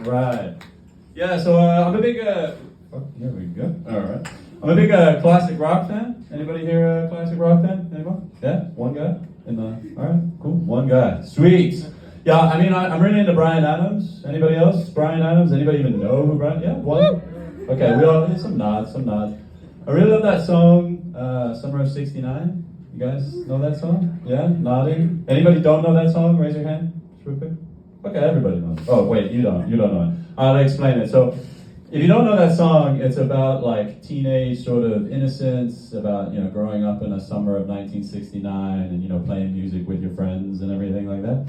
Right. Yeah, so I'm a big, here we go. All right. I'm a big classic rock fan. Anybody here a classic rock fan? Anyone? Yeah? One guy? All right, cool. One guy. Sweet. Yeah, I mean, I'm really into Bryan Adams. Anybody else? Bryan Adams? Anybody even know who Bryan? Yeah, one? Okay, we all, some nods. I really love that song, Summer of '69. You guys know that song? Yeah? Nodding? Anybody don't know that song? Raise your hand. Just real quick. Okay, everybody knows. Oh, wait, you don't know it. I'll explain it. So, if you don't know that song, it's about like teenage sort of innocence, about, you know, growing up in a summer of 1969 and, you know, playing music with your friends and everything like that.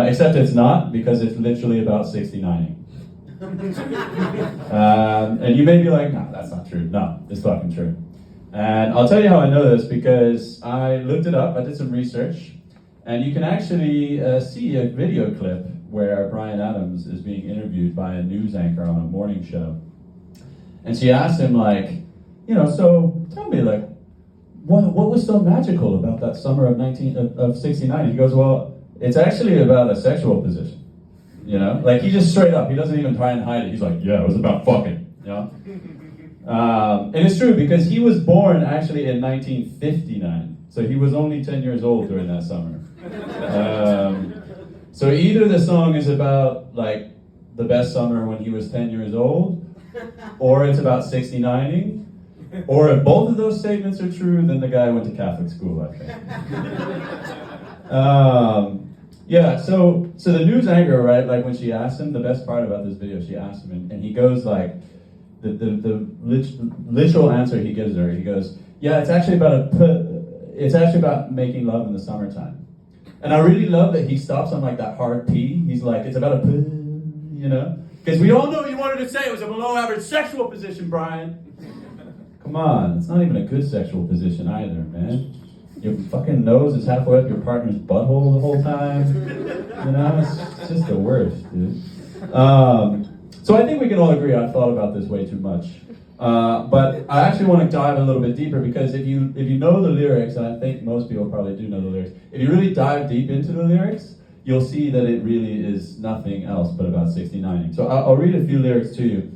Except it's not, because it's literally about 69ing. And you may be like, no, that's not true. No, it's fucking true. And I'll tell you how I know this, because I looked it up, I did some research, and you can actually see a video clip where Bryan Adams is being interviewed by a news anchor on a morning show. And she asked him, like, you know, so tell me, like, what was so magical about that summer of 69? He goes, well, it's actually about a sexual position. You know, like, he just straight up, he doesn't even try and hide it. He's like, yeah, it was about fucking, you know? And it's true, because he was born actually in 1959. So he was only 10 years old during that summer. So either the song is about, like, the best summer when he was 10 years old, or it's about 69ing, or if both of those statements are true, then the guy went to Catholic school, I think. Yeah, so the news anchor, right, like when she asked him, the best part about this video, she asked him, and he goes like, the literal answer he gives her, he goes, yeah, it's actually about making love in the summertime. And I really love that he stops on like that hard P. He's like, it's about a you know? Because we all know you wanted to say it was a below average sexual position, Bryan. Come on, it's not even a good sexual position either, man. Your fucking nose is halfway up your partner's butthole the whole time. You know, it's just the worst, dude. So I think we can all agree I've thought about this way too much. But I actually want to dive a little bit deeper, because if you know the lyrics, and I think most people probably do know the lyrics, if you really dive deep into the lyrics, you'll see that it really is nothing else but about 69ing. So I'll read a few lyrics to you.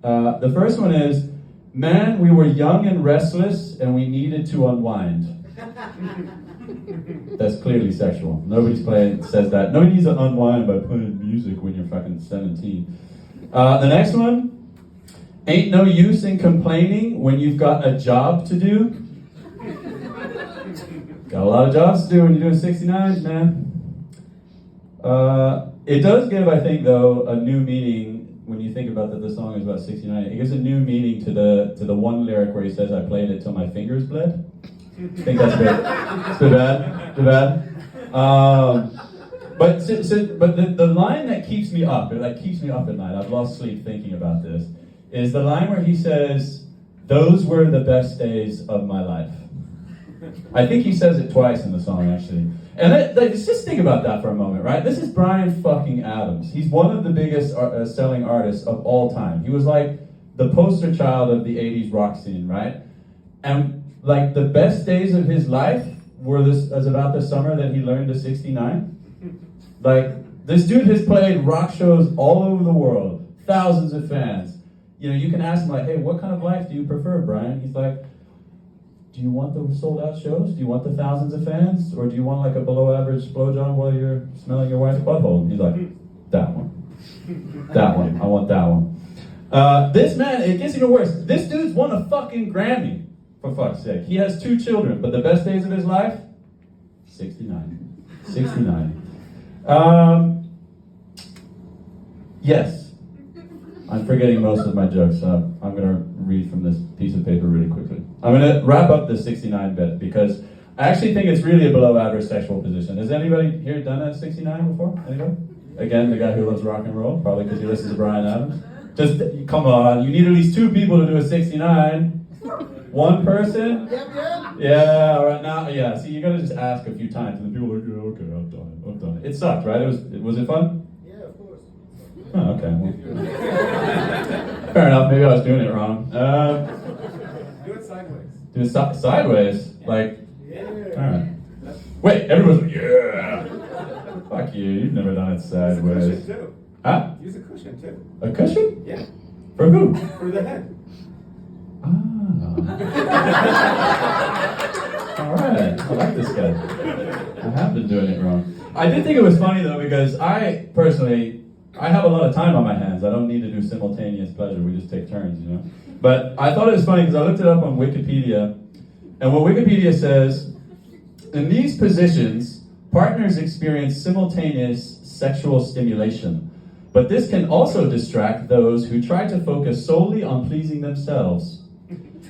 The first one is, man, we were young and restless, and we needed to unwind. That's clearly sexual. Nobody says that. Nobody needs to unwind by playing music when you're fucking 17. The next one, ain't no use in complaining when you've got a job to do. Got a lot of jobs to do when you're doing 69s, man. It does give, I think, though, a new meaning when you think about that the song is about 69. It gives a new meaning to the one lyric where he says, I played it till my fingers bled. I think that's good. It's too bad. But the line that keeps me up, at night, I've lost sleep thinking about this, is the line where he says, those were the best days of my life. I think he says it twice in the song, actually. And let's just think about that for a moment, right? This is Bryan fucking Adams. He's one of the biggest selling artists of all time. He was like the poster child of the 80s rock scene, right? And like the best days of his life was about the summer that he learned to 69. Like, this dude has played rock shows all over the world, thousands of fans. You know, you can ask him like, hey, what kind of life do you prefer, Bryan? He's like, do you want the sold out shows? Do you want the thousands of fans? Or do you want like a below average blowjob while you're smelling your wife's butthole? And he's like, that one. That one, I want that one. This man, it gets even worse. This dude's won a fucking Grammy. For fuck's sake. He has 2 children, but the best days of his life? 69. 69. Yes. I'm forgetting most of my jokes, so I'm going to read from this piece of paper really quickly. I'm going to wrap up the 69 bit, because I actually think it's really a below average sexual position. Has anybody here done a 69 before? Anybody? Again, the guy who loves rock and roll, probably because he listens to Bryan Adams. Just, come on, you need at least 2 people to do a 69. One person? Yeah, all right, now, yeah, see, you gotta just ask a few times, and the people are like, yeah, okay, I've done it. It sucked, right? Was it fun? Yeah, of course. Oh, okay, well. Fair enough, maybe I was doing it wrong. Do it sideways. Do it sideways? Yeah. Like, yeah. Alright. Wait, everyone's like, yeah! Fuck you, you've never done it sideways. Huh? Use a cushion too. A cushion? Yeah. For who? For the head. Ah. All right. I like this guy. I have been doing it wrong. I did think it was funny though, because I personally, I have a lot of time on my hands. I don't need to do simultaneous pleasure. We just take turns, you know. But I thought it was funny because I looked it up on Wikipedia, and what Wikipedia says, in these positions, partners experience simultaneous sexual stimulation, but this can also distract those who try to focus solely on pleasing themselves.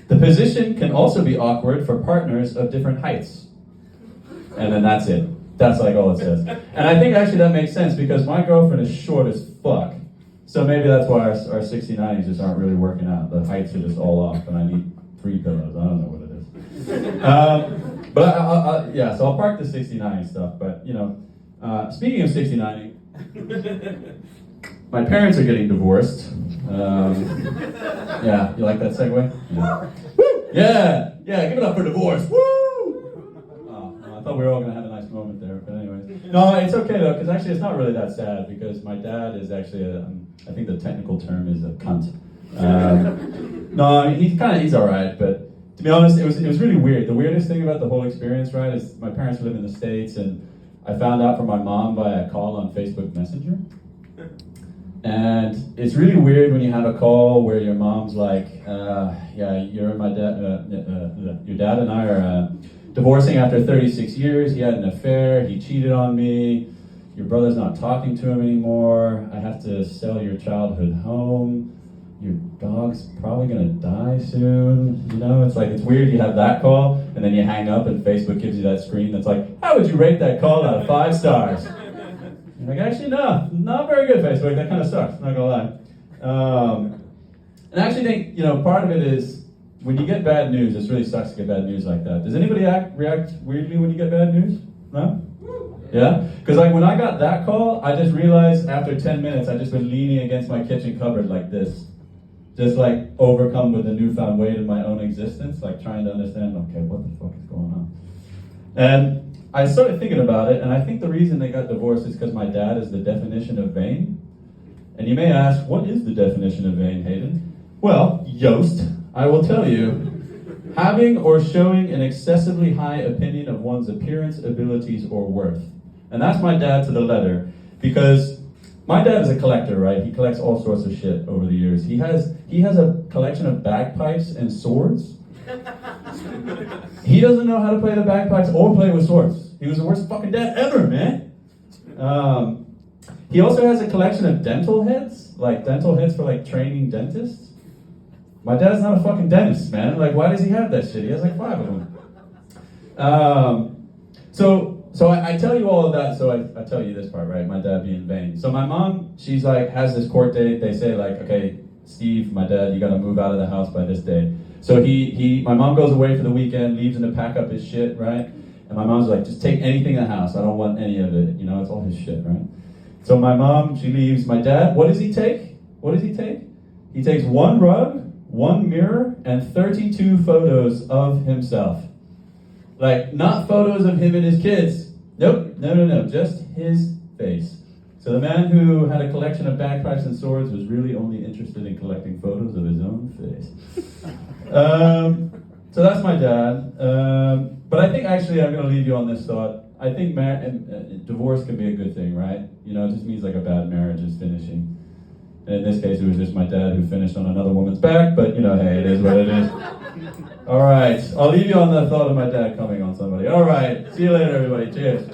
The position can also be awkward for partners of different heights. And then that's it. That's like all it says. And I think actually that makes sense because my girlfriend is short as fuck. So maybe that's why our 69s just aren't really working out. The heights are just all off and I need 3 pillows. I don't know what it is. But yeah, so I'll park the 69 stuff. But, you know, speaking of 69, my parents are getting divorced. Yeah, you like that segue? Yeah. Woo! Yeah, give it up for divorce. Woo! Oh, I thought we were all going to have a nice moment there, but anyways. No, it's okay though, because actually it's not really that sad, because my dad is actually I think the technical term is a cunt. No, I mean, he's all right, but to be honest, it was really weird. The weirdest thing about the whole experience, right, is my parents live in the States, and I found out from my mom via a call on Facebook Messenger. And it's really weird when you have a call where your mom's like, yeah, your dad and I are divorcing after 36 years. He had an affair. He cheated on me. Your brother's not talking to him anymore. I have to sell your childhood home. Your dog's probably gonna die soon. You know, it's like, it's weird. You have that call and then you hang up and Facebook gives you that screen that's like, how would you rate that call out of 5 stars? Like, actually, no, not very good, Facebook. That kind of sucks, not gonna lie. And I actually think, you know, part of it is when you get bad news, it really sucks to get bad news like that. Does anybody react weirdly when you get bad news? No? Yeah? Because like when I got that call, I just realized after 10 minutes, I just been leaning against my kitchen cupboard like this. Just like overcome with the newfound weight of my own existence, like trying to understand, okay, what the fuck is going on? And I started thinking about it, and I think the reason they got divorced is because my dad is the definition of vain. And you may ask, what is the definition of vain, Hayden? Well, Yost, I will tell you, having or showing an excessively high opinion of one's appearance, abilities, or worth. And that's my dad to the letter, because my dad is a collector, right? He collects all sorts of shit over the years. He has a collection of bagpipes and swords. He doesn't know how to play the bagpipes or play with swords. He was the worst fucking dad ever, man. He also has a collection of dental heads, like dental heads for like training dentists. My dad's not a fucking dentist, man. Like, why does he have that shit? He has like 5 of them. So I tell you all of that, so I tell you this part, right? My dad being vain. So my mom, she's like, has this court date. They say like, okay, Steve, my dad, you gotta move out of the house by this day. So my mom goes away for the weekend, leaves him to pack up his shit, right? And my mom's like, just take anything in the house. I don't want any of it. You know, it's all his shit, right? So my mom, she leaves. My dad, what does he take? What does he take? He takes 1 rug, 1 mirror, and 32 photos of himself. Like, not photos of him and his kids. Nope, no, just his face. So the man who had a collection of bagpipes and swords was really only interested in collecting photos of his own face. So that's my dad. But I think actually I'm going to leave you on this thought. I think divorce can be a good thing, right? You know, it just means like a bad marriage is finishing. And in this case, it was just my dad who finished on another woman's back, but you know, hey, it is what it is. All right, I'll leave you on the thought of my dad coming on somebody. All right, see you later, everybody. Cheers.